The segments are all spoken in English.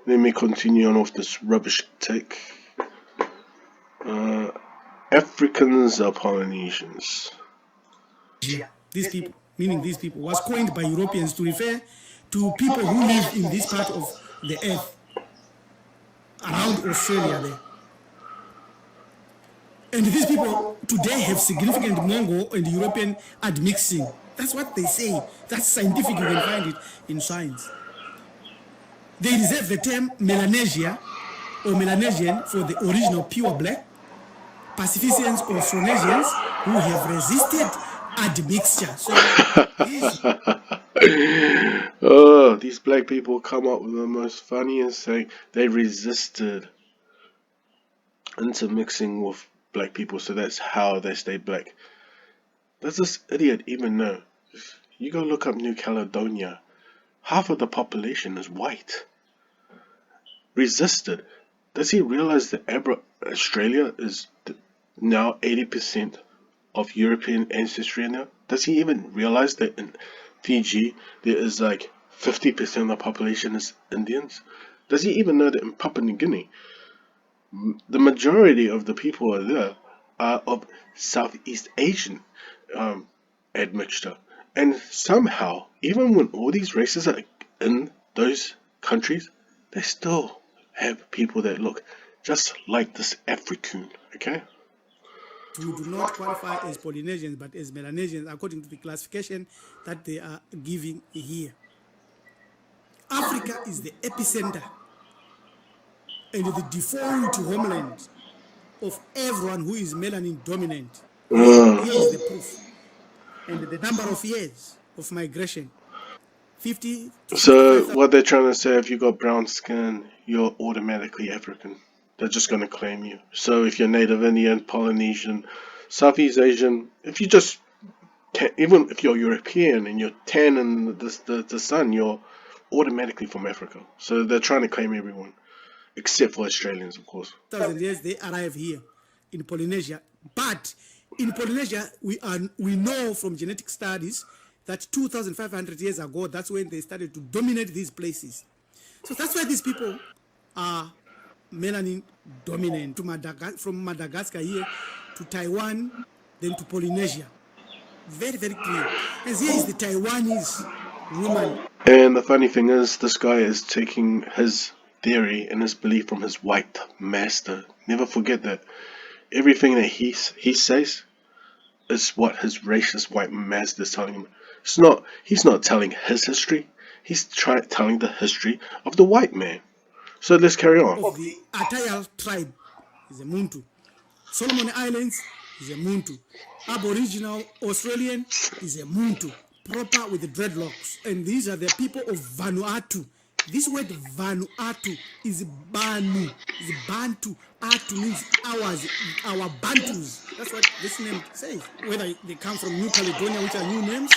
Let me continue on with this rubbish take. Africans are Polynesians. These people, meaning these people, was coined by Europeans to refer to people who live in this part of the earth, around Australia there. And these people today have significant Mongol and European admixing. That's what they say. That's scientific. You can find it in science. They reserve the term Melanesia or Melanesian for the original pure black Pacificians or Austronesians who have resisted admixture. So these Oh, these black people come up with the most funniest thing. They resisted intermixing with black people, so that's how they stay black. Does this idiot even know? If you go look up New Caledonia, half of the population is white. Resisted. Does he realize that Australia is now 80% of European ancestry now? Does he even realize that in Fiji there is like 50% of the population is Indians? Does he even know that in Papua New Guinea the majority of the people are there are of Southeast Asian admixture? And somehow, even when all these races are in those countries, they still have people that look just like this African, okay? who do not qualify as Polynesians but as Melanesians according to the classification that they are giving here. Africa is the epicenter and the default homeland of everyone who is melanin dominant. Here is the proof. And the number of years of migration, 50 to So 65,000. what they're trying to say, if you got brown skin, you're automatically African. They're just going to claim you. So if you're Native Indian, Polynesian, Southeast Asian, if you just, even if you're European and you're tan in the sun, you're automatically from Africa. So they're trying to claim everyone, except for Australians, of course. 1,000 years they arrive here in Polynesia. But in Polynesia, we know from genetic studies that 2,500 years ago, that's when they started to dominate these places. So that's why these people are melanin dominant. From Madagascar here to Taiwan, then to Polynesia. Very, very clear. And here is the Taiwanese woman. And the funny thing is, this guy is taking his theory and his belief from his white master. Never forget that. Everything that he says is what his racist white master is telling him. He's not telling his history. He's telling the history of the white man. So let's carry on. Of the Atayal tribe is a Muntu. Solomon Islands is a Muntu. Aboriginal Australian is a Muntu, proper with the dreadlocks. And these are the people of Vanuatu. This word Vanuatu is Banu, is Bantu. Atu means our Bantus. That's what this name says. Whether they come from New Caledonia, which are new names,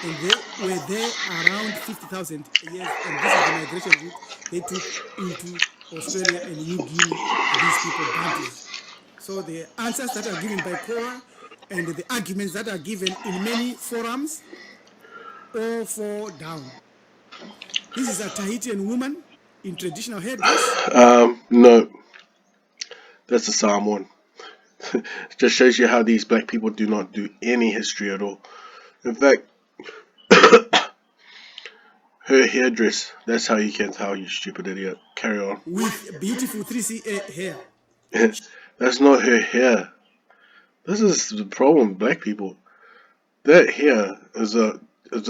and they were there around 50,000 years, and this is the migration route they took into Australia and New Guinea, these people, Bantus. So the answers that are given by Cora and the arguments that are given in many forums all fall down. This is a Tahitian woman in traditional headdress. No, that's a Samoan. It just shows you how these black people do not do any history at all. In fact, her hairdress, that's how you can tell, you stupid idiot. Carry on. With beautiful 3C hair. That's not her hair. This is the problem with black people. That hair is a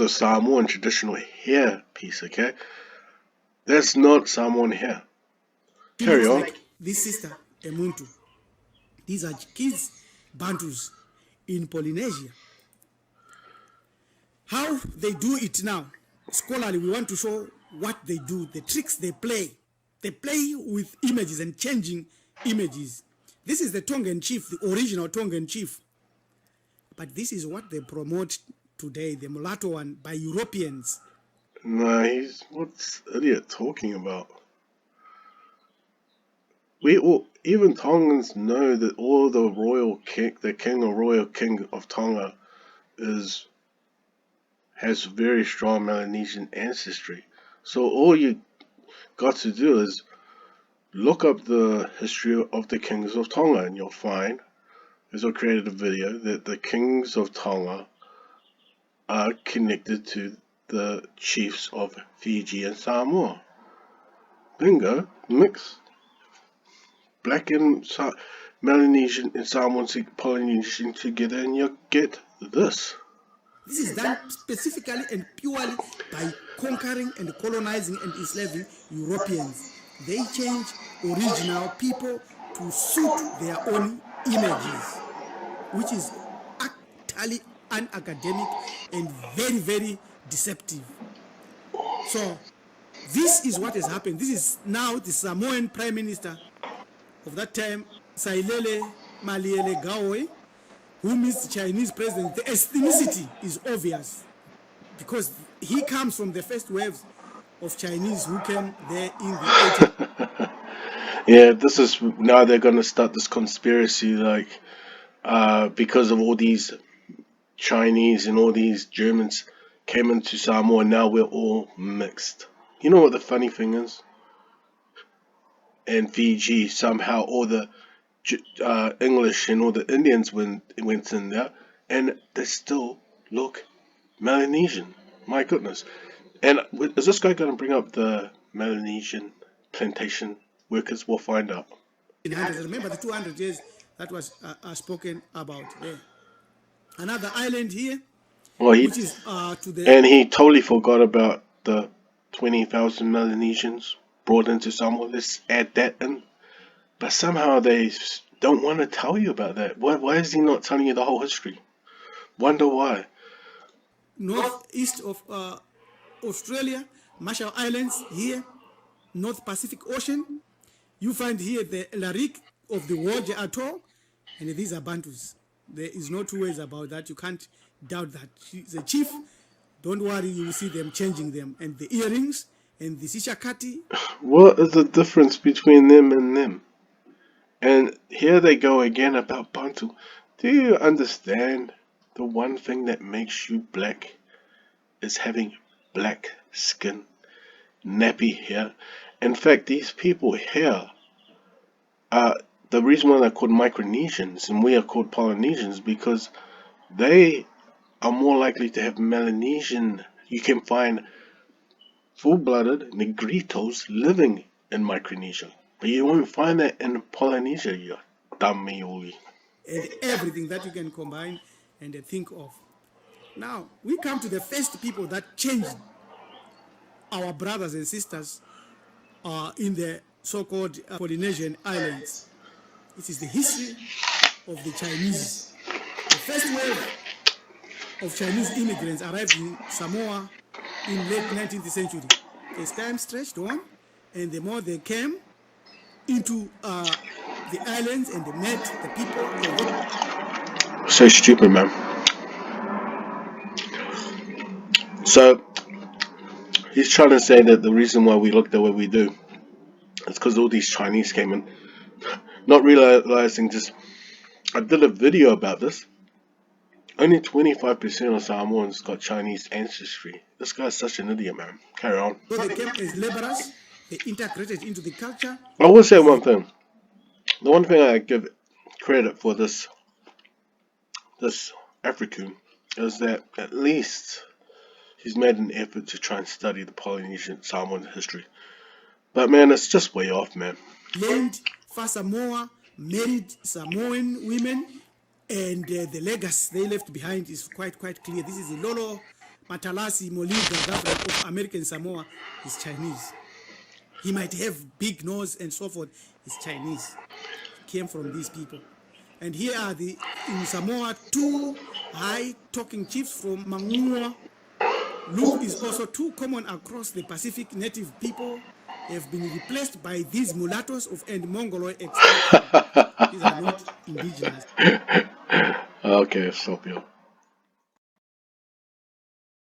Samoan traditional hair piece, okay? That's not Samoan hair. Carry on. Like this sister, Emuntu. These are kids, Bantus, in Polynesia. How they do it now, scholarly, we want to show what they do, the tricks they play. They play with images and changing images. This is the Tongan chief, the original Tongan chief. But this is what they promote today, the mulatto one, by Europeans. Nah, what's idiot talking about? Even Tongans know that all the king or royal king of Tonga has very strong Melanesian ancestry. So all you got to do is look up the history of the kings of Tonga, and you'll find, as I created a video, that the kings of Tonga are connected to the chiefs of Fiji and Samoa. Bingo, mix black and Melanesian and Samoan Polynesian together, and you get this. This is done specifically and purely by conquering and colonizing and enslaving Europeans. They change original people to suit their own images, which is actually unacademic and very, very deceptive. So this is what has happened. This is now the Samoan Prime Minister of that time, Sailele Maliele Gaoe, who meets the Chinese president. The ethnicity is obvious because he comes from the first waves of Chinese who came there in the 80s. Yeah, this is now they're gonna start this conspiracy, like, because of all these Chinese and all these Germans came into Samoa, now we're all mixed. You know what the funny thing is? In Fiji, somehow all the English and all the Indians went in there, and they still look Melanesian. My goodness. And is this guy going to bring up the Melanesian plantation workers? We'll find out. Remember the 200 years that was spoken about there. Another island here, which is to the... And he totally forgot about the 20,000 Melanesians brought into Samoa. Let's add that in. But somehow they don't want to tell you about that. Why is he not telling you the whole history? Wonder why. Northeast of Australia, Marshall Islands here, North Pacific Ocean. You find here the Larik of the Woje Atoll, and these are Bantus. There is no two ways about that. You can't doubt that. The chief, don't worry, you will see them changing them. And the earrings and the Sishakati. What is the difference between them and them? And here they go again about Bantu. Do you understand? The one thing that makes you black is having black skin, nappy hair. In fact, these people here are the reason why they're called Micronesians and we are called Polynesians, because they are more likely to have Melanesian. You can find full-blooded Negritos living in Micronesia, but you won't find that in Polynesia, you dummy. And everything that you can combine and think of. Now, we come to the first people that changed our brothers and sisters in the so-called Polynesian islands. It is the history of the Chinese. The first wave of Chinese immigrants arrived in Samoa in late 19th century. As time stretched on, and the more they came into the islands and they met the people. So stupid, man. So he's trying to say that the reason why we look the way we do is because all these Chinese came in, not realizing just. I did a video about this. Only 25% of Samoans got Chinese ancestry. This guy's such an idiot, man. Carry on. So they came as laborers. They integrated into the culture. I will say one thing. The one thing I give credit for this African is that at least he's made an effort to try and study the Polynesian Samoan history. But man, it's just way off, man. Land for Samoa, married Samoan women, and the legacy they left behind is quite clear. This is Lolo Matalasi Moliga, governor of American Samoa, is Chinese. He might have big nose and so forth. He's Chinese. Came from these people. And here are in Samoa, two high-talking chiefs from Mangua. Look is also too common across the Pacific. Native people have been replaced by these mulattoes and Mongoloid extraction. These are not indigenous. Okay, stop you.